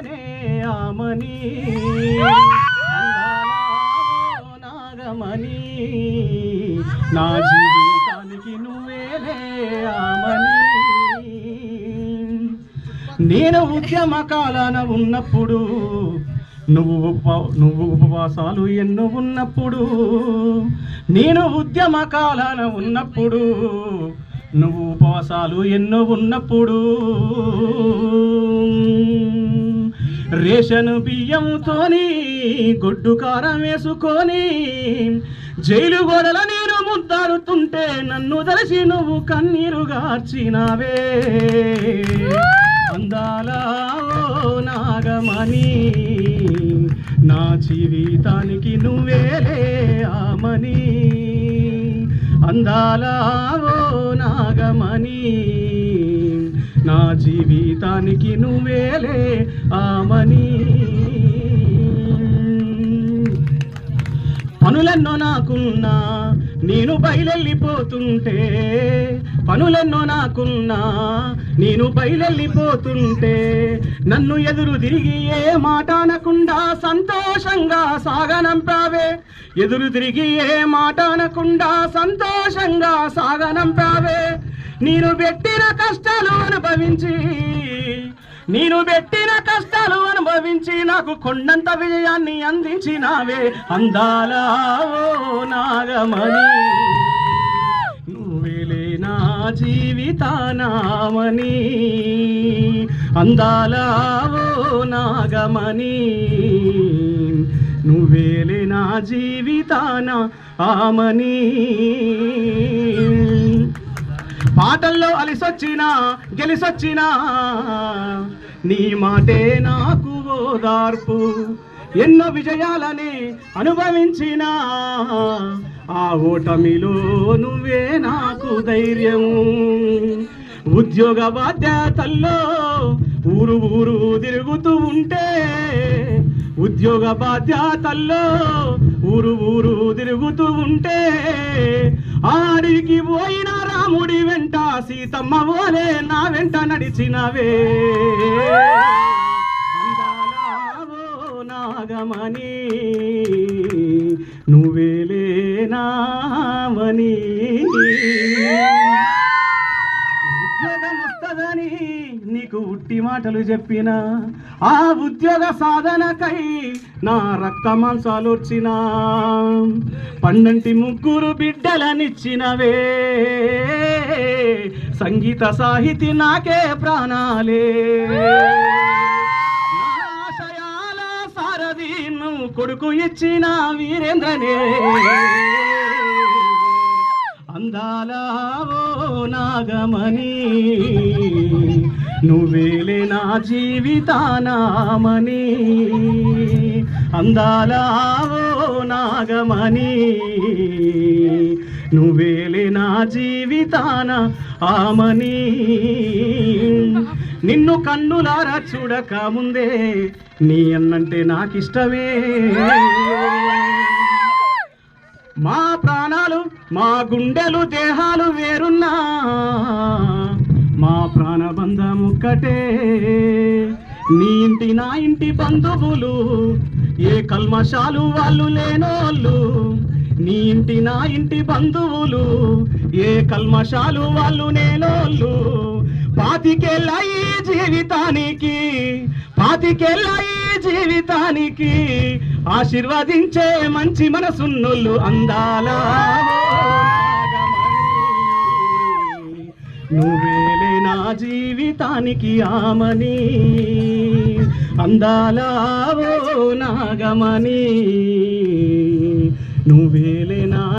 నువ్వేనే ఆమని నాగమణి నా జీవితానికి నువ్వేనే ఆమని. నేను ఉద్యమ కాలాన ఉన్నప్పుడు నువ్వు ఉపవాసాలు ఎన్నో ఉన్నప్పుడు, నేను ఉద్యమ కాలాన ఉన్నప్పుడు నువ్వు ఉపవాసాలు ఎన్నో ఉన్నప్పుడు, రేషన్ బియ్యంతోని గొడ్డు కారం వేసుకొని జైలు గోడల నేను ముద్దాడుతుంటే నన్ను తలసి నువ్వు కన్నీరు గార్చినావే. అందాల నాగమణి నా జీవితానికి నువ్వేలే ఆమని. అందాల నాగమణి నా జీవితానికి నువ్వేలే ఆమని. పనులెన్నో నాకున్నా నేను బయలెళ్ళిపోతుంటే, పనులెన్నో నాకున్నా నేను బయలెళ్ళిపోతుంటే నన్ను ఎదురు తిరిగి ఏ మాట అనకుండా సంతోషంగా సాగనంపావే. ఎదురు తిరిగి ఏ మాట అనకుండా సంతోషంగా సాగనంపావే. నేను పెట్టిన కష్టాలు అనుభవించి నాకు కొండంత విజయాన్ని అందించినావే. అందాల నాగమణి నువ్వేలే నా జీవితానామని. అందాల నాగమణి నువ్వేలే నా జీవితాన ఆమని. పాటల్లో అలిసొచ్చినా గెలిసొచ్చినా నీ మాటే నాకు ఓదార్పు. ఎన్నో విజయాలని అనుభవించినా ఆ ఓటమిలో నువ్వే నాకు ధైర్యము. ఉద్యోగ బాధ్యతల్లో ఊరు ఊరు తిరుగుతూ ఉంటే, ఉద్యోగ బాధ్యతల్లో ఊరు ఊరు తిరుగుతూ ఉంటే ఆడికి పోయిన రాముడి వెంట సీతమ్మ ఓలే నా వెంట నడిచినవే. నాగమణి నువ్వేలే నామని. ఉద్యోగం వస్తదని నీకు ఉట్టి మాటలు చెప్పిన, ఆ ఉద్యోగ సాధనకై నా రక్త మాంసాలు వచ్చిన, పండంటి ముగ్గురు బిడ్డలనిచ్చినవే. సంగీత సాహితీ నాకే ప్రాణాలే. ఆశయాల సారథి నువ్వు కొడుకు ఇచ్చిన వీరేంద్రనే. అందాల నాగమణి నువ్వేలే నా జీవితానామని. అందాల నాగమణి నువ్వేలే నా జీవితాన ఆమని. నిన్ను కన్నులారా చూడక ముందే నీ అన్నంటే నాకిష్టమే. మా ప్రాణాలు మా గుండెలు దేహాలు వేరున్నా మా ప్రాణబంధం ఒక్కటే. నీ ఇంటి నా ఇంటి బంధువులు ఏ కల్మషాలు వాళ్ళు లేనోళ్ళు. నీ ఇంటి నా ఇంటి బంధువులు ఏ కల్మషాలు వాళ్ళు లేనోళ్ళు. పాతికేళ్ళ ఈ జీవితానికి ఆశీర్వదించే మంచి మనసున్నోళ్ళు. అందాల నువ్వేలే నా జీవితానికి ఆమని. అందాల నాగమణి నువ్వేలే నా